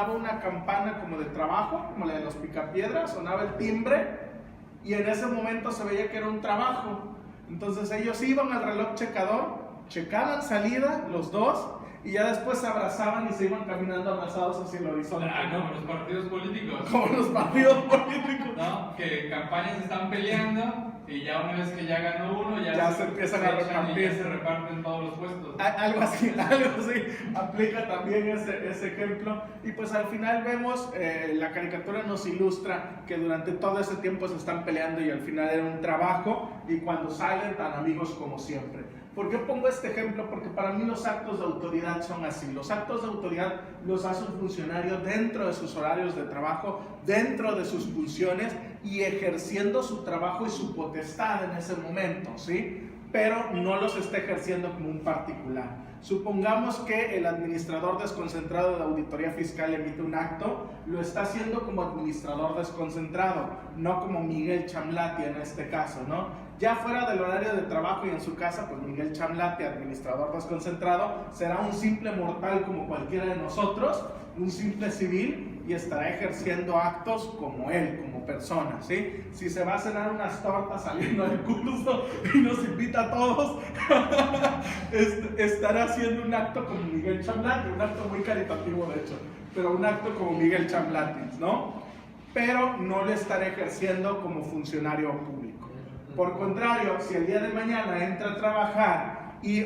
sonaba una campana como de trabajo, como la de los picapiedras, sonaba el timbre y en ese momento se veía que era un trabajo. Entonces ellos iban al reloj checador, checaban salida los dos y ya después se abrazaban y se iban caminando abrazados hacia el horizonte. Como los partidos políticos. Como los partidos políticos. ¿No? Que campañas están peleando y ya una vez que ya ganó uno, ya se empiezan a repartir. Y ya se reparten todos los puestos. Algo así, aplica también ese ejemplo. Y pues al final vemos, la caricatura nos ilustra que durante todo ese tiempo se están peleando y al final era un trabajo y cuando salen tan amigos como siempre. ¿Por qué pongo este ejemplo? Porque para mí los actos de autoridad son así. Los actos de autoridad los hace un funcionario dentro de sus horarios de trabajo, dentro de sus funciones y ejerciendo su trabajo y su potestad en ese momento, ¿sí? Pero no los está ejerciendo como un particular. Supongamos que el administrador desconcentrado de auditoría fiscal emite un acto, lo está haciendo como administrador desconcentrado, no como Miguel Chamlati en este caso, ¿no? Ya fuera del horario de trabajo y en su casa, pues Miguel Chamlati, administrador desconcentrado, será un simple mortal como cualquiera de nosotros, un simple civil, y estará ejerciendo actos como él, como persona, ¿sí? Si se va a cenar unas tortas saliendo del curso y nos invita a todos, estará haciendo un acto como Miguel Chamlati, un acto muy caritativo de hecho, pero un acto como Miguel Chamlati, ¿no? Pero no lo estará ejerciendo como funcionario público. Por contrario, si el día de mañana entra a trabajar y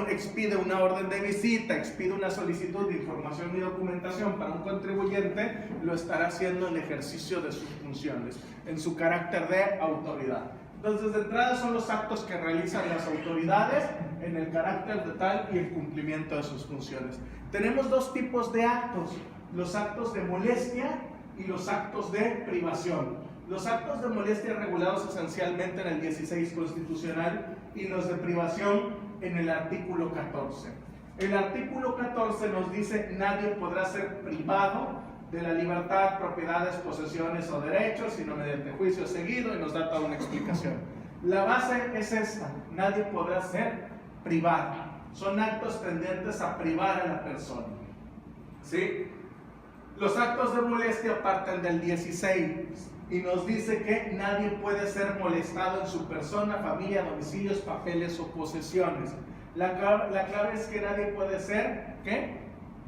expide una orden de visita, expide una solicitud de información y documentación para un contribuyente, lo estará haciendo en ejercicio de sus funciones, en su carácter de autoridad. Entonces, de entrada son los actos que realizan las autoridades en el carácter de tal y el cumplimiento de sus funciones. Tenemos dos tipos de actos, los actos de molestia y los actos de privación. Los actos de molestia regulados esencialmente en el 16 constitucional y los de privación en el artículo 14. El artículo 14 nos dice: nadie podrá ser privado de la libertad, propiedades, posesiones o derechos, sino mediante juicio seguido, y nos da toda una explicación. La base es esta: nadie podrá ser privado. Son actos tendentes a privar a la persona, ¿sí? Los actos de molestia parten del 16 y nos dice que nadie puede ser molestado en su persona, familia, domicilios, papeles o posesiones. La clave es que nadie puede ser, ¿qué?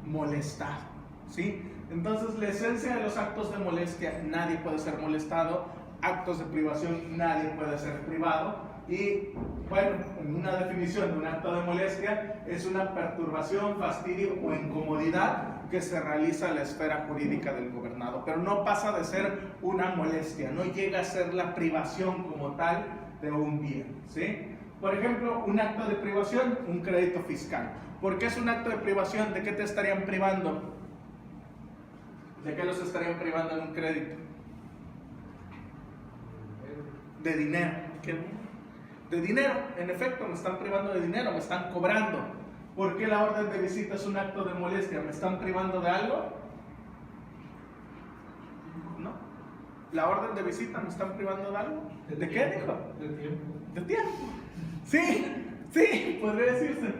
Molestado, ¿sí? Entonces la esencia de los actos de molestia: nadie puede ser molestado. Actos de privación: nadie puede ser privado. Y bueno, en una definición de un acto de molestia, es una perturbación, fastidio o incomodidad que se realiza en la esfera jurídica del gobernado, pero no pasa de ser una molestia, no llega a ser la privación como tal de un bien, ¿sí? Por ejemplo, un acto de privación, un crédito fiscal. ¿Por qué es un acto de privación? ¿De qué te estarían privando? ¿De qué los estarían privando en un crédito? De dinero. ¿Qué? De dinero, en efecto, me están privando de dinero, me están cobrando. ¿Por qué la orden de visita es un acto de molestia? ¿Me están privando de algo? ¿No? ¿La orden de visita me están privando de algo? ¿De qué, dijo? De tiempo. ¿De tiempo? Sí, podría decirse.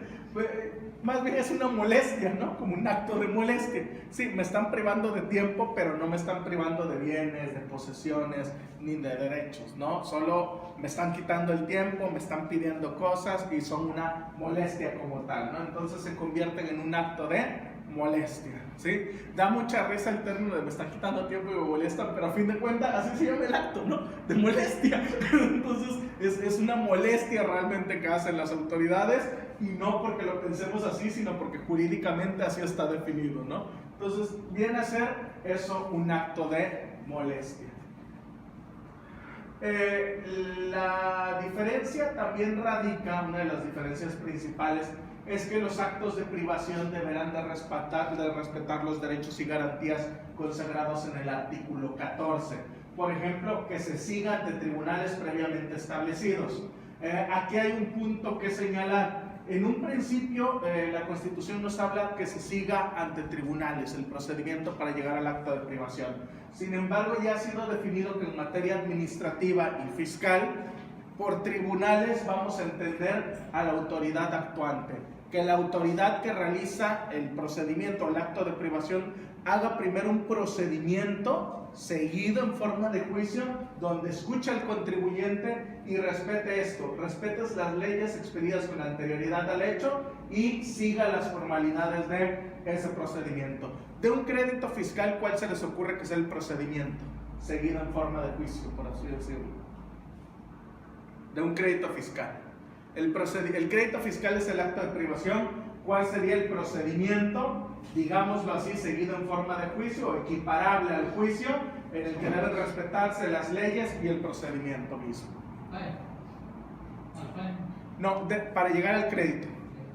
Más bien es una molestia, ¿no? Como un acto de molestia. Sí, me están privando de tiempo, pero no me están privando de bienes, de posesiones, ni de derechos, ¿no? Solo me están quitando el tiempo, me están pidiendo cosas y son una molestia como tal, ¿no? Entonces se convierten en un acto de molestia, ¿sí? Da mucha risa el término de me están quitando tiempo y me molestan, pero a fin de cuentas así se llama el acto, ¿no? De molestia. Entonces es una molestia realmente que hacen las autoridades, y no porque lo pensemos así, sino porque jurídicamente así está definido, ¿no? Entonces viene a ser eso un acto de molestia. La diferencia también radica, una de las diferencias principales, es que los actos de privación deberán de respetar los derechos y garantías consagrados en el artículo 14. Por ejemplo, que se siga ante tribunales previamente establecidos. Aquí hay un punto que señalar. En un principio, la Constitución nos habla que se siga ante tribunales el procedimiento para llegar al acto de privación. Sin embargo, ya ha sido definido que en materia administrativa y fiscal Por tribunales vamos a entender a la autoridad actuante, que la autoridad que realiza el procedimiento, el acto de privación, haga primero un procedimiento seguido en forma de juicio, donde escucha al contribuyente y respete esto, respete las leyes expedidas con anterioridad al hecho y siga las formalidades de ese procedimiento. De un crédito fiscal, ¿cuál se les ocurre que sea el procedimiento seguido en forma de juicio, por así decirlo? De un crédito fiscal. El crédito fiscal es el acto de privación. ¿Cuál sería el procedimiento, digámoslo así, seguido en forma de juicio o equiparable al juicio, en el que deben respetarse las leyes y el procedimiento mismo? No, para llegar al crédito,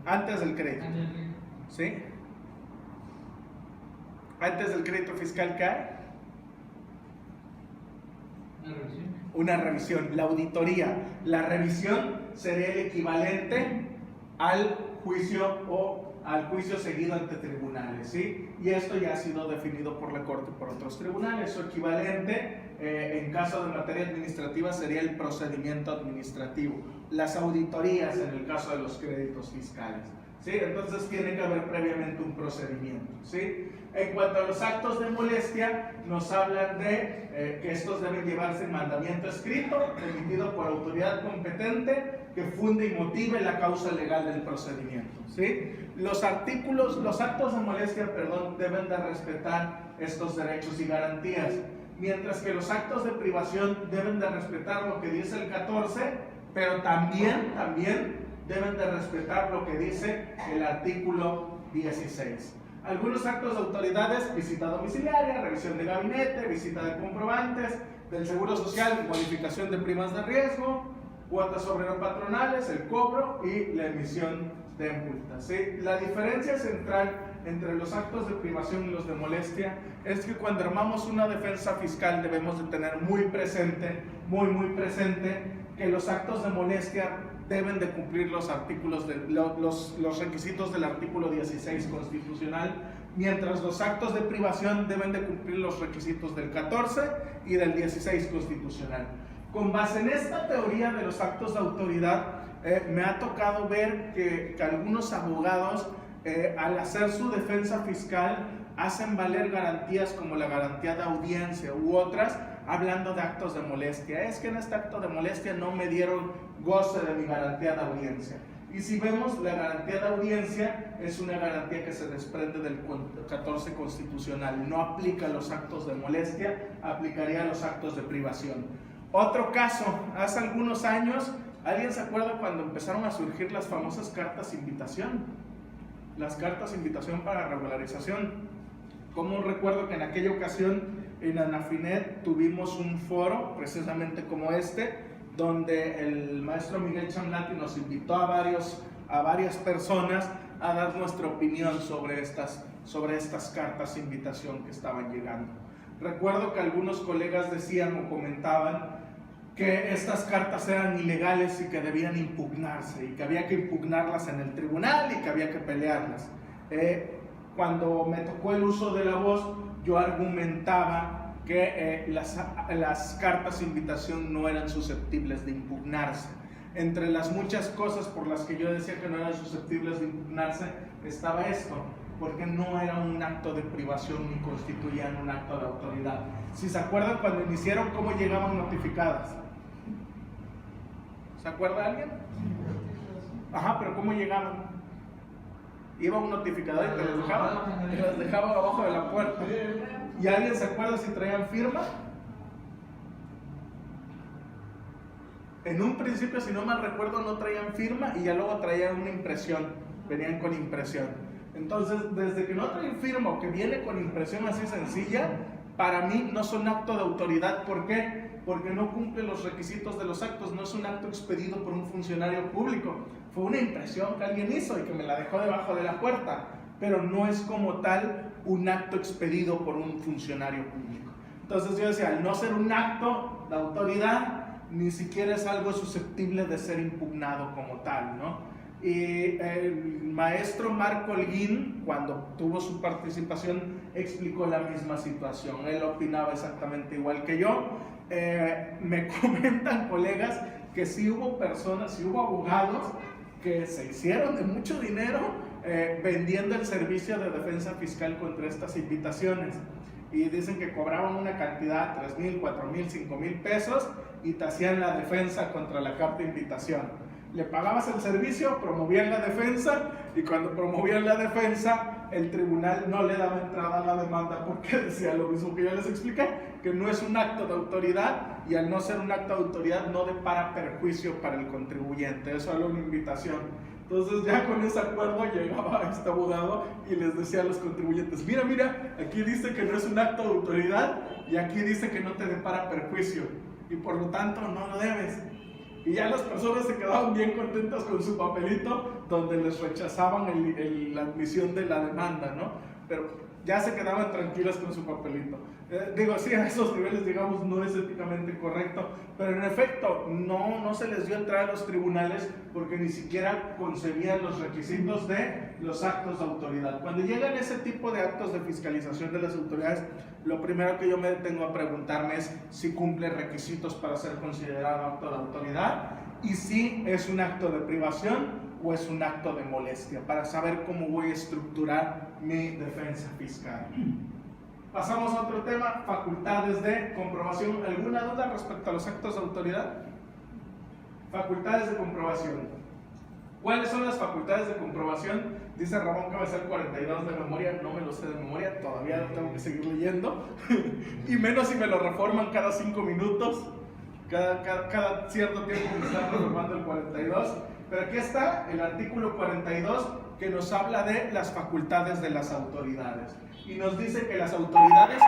antes del crédito. ¿Sí? Antes del crédito fiscal, ¿qué hay? Una revisión, la auditoría. La revisión sería el equivalente al juicio o al juicio seguido ante tribunales, ¿sí? Y esto ya ha sido definido por la Corte y por otros tribunales. Su equivalente, en caso de materia administrativa, sería el procedimiento administrativo. Las auditorías en el caso de los créditos fiscales, ¿sí? Entonces tiene que haber previamente un procedimiento, ¿sí? En cuanto a los actos de molestia, nos hablan de que estos deben llevarse en mandamiento escrito, emitido por autoridad competente, que funde y motive la causa legal del procedimiento, ¿sí? Los actos de molestia, deben de respetar estos derechos y garantías, mientras que los actos de privación deben de respetar lo que dice el 14, pero también deben de respetar lo que dice el artículo 16. Algunos actos de autoridades: visita domiciliaria, revisión de gabinete, visita de comprobantes del Seguro Social, modificación de primas de riesgo, cuotas obrero-patronales, el cobro y la emisión de multas, ¿sí? La diferencia central entre los actos de privación y los de molestia es que cuando armamos una defensa fiscal debemos de tener muy presente, que los actos de molestia deben de cumplir los requisitos del artículo 16 constitucional, mientras los actos de privación deben de cumplir los requisitos del 14 y del 16 constitucional. Con base en esta teoría de los actos de autoridad, me ha tocado ver que algunos abogados, al hacer su defensa fiscal, hacen valer garantías como la garantía de audiencia u otras, hablando de actos de molestia. Es que en este acto de molestia no me dieron goce de mi garantía de audiencia. Y si vemos, la garantía de audiencia es una garantía que se desprende del 14 constitucional. No aplica a los actos de molestia, aplicaría a los actos de privación. Otro caso, hace algunos años, ¿alguien se acuerda cuando empezaron a surgir las famosas cartas invitación? Las cartas invitación para regularización. Como recuerdo que en aquella ocasión en Anafinet tuvimos un foro precisamente como este, donde el maestro Miguel Chamlati nos invitó a varias personas a dar nuestra opinión sobre estas cartas de invitación que estaban llegando. Recuerdo que algunos colegas decían o comentaban que estas cartas eran ilegales y que debían impugnarse, y que había que impugnarlas en el tribunal y que había que pelearlas. Cuando me tocó el uso de la voz, yo argumentaba que las cartas de invitación no eran susceptibles de impugnarse. Entre las muchas cosas por las que yo decía que no eran susceptibles de impugnarse, estaba esto, porque no era un acto de privación ni constituían un acto de autoridad. Si se acuerdan cuando iniciaron, ¿cómo llegaban notificadas? ¿Se acuerda alguien? Ajá, pero ¿cómo llegaban? Iba un notificador y te las dejaba abajo de la puerta. ¿Y alguien se acuerda si traían firma? En un principio, si no mal recuerdo, no traían firma y ya luego traían una impresión, venían con impresión. Entonces, desde que no traen firma o que viene con impresión así sencilla, para mí no son acto de autoridad. ¿Por qué? Porque no cumple los requisitos de los actos, no es un acto expedido por un funcionario público. Fue una impresión que alguien hizo y que me la dejó debajo de la puerta, pero no es como tal un acto expedido por un funcionario público. Entonces yo decía, al no ser un acto de autoridad, ni siquiera es algo susceptible de ser impugnado como tal, ¿no? Y el maestro Marco Holguín, cuando tuvo su participación, explicó la misma situación. Él opinaba exactamente igual que yo. Me comentan colegas que sí hubo personas, sí hubo abogados que se hicieron de mucho dinero vendiendo el servicio de defensa fiscal contra estas invitaciones. Y dicen que cobraban una cantidad, 3,000, 4,000, 5,000 pesos, y te hacían la defensa contra la carta de invitación. Le pagabas el servicio, promovían la defensa, y cuando promovían la defensa, el tribunal no le daba entrada a la demanda porque decía lo mismo que ya les expliqué, que no es un acto de autoridad, y al no ser un acto de autoridad no depara perjuicio para el contribuyente. Eso era una invitación. Entonces ya con ese acuerdo llegaba este abogado y les decía a los contribuyentes, mira, aquí dice que no es un acto de autoridad y aquí dice que no te depara perjuicio y por lo tanto no lo debes. Y ya las personas se quedaban bien contentas con su papelito donde les rechazaban la admisión de la demanda, ¿no? Pero ya se quedaban tranquilas con su papelito. Digo, sí, a esos niveles, digamos, no es éticamente correcto, pero en efecto, no se les dio entrada a los tribunales porque ni siquiera concebían los requisitos de los actos de autoridad. Cuando llegan ese tipo de actos de fiscalización de las autoridades, lo primero que yo me detengo a preguntarme es si cumple requisitos para ser considerado acto de autoridad y si es un acto de privación o es un acto de molestia, para saber cómo voy a estructurar mi defensa fiscal. Pasamos a otro tema, facultades de comprobación. ¿Alguna duda respecto a los actos de autoridad? Facultades de comprobación. ¿Cuáles son las facultades de comprobación? Dice Ramón Cabezal 42 de memoria, no me lo sé de memoria, todavía lo tengo que seguir leyendo, y menos si me lo reforman cada 5 minutos, cada cierto tiempo me están reformando el 42. Pero aquí está el artículo 42 que nos habla de las facultades de las autoridades y nos dice que las autoridades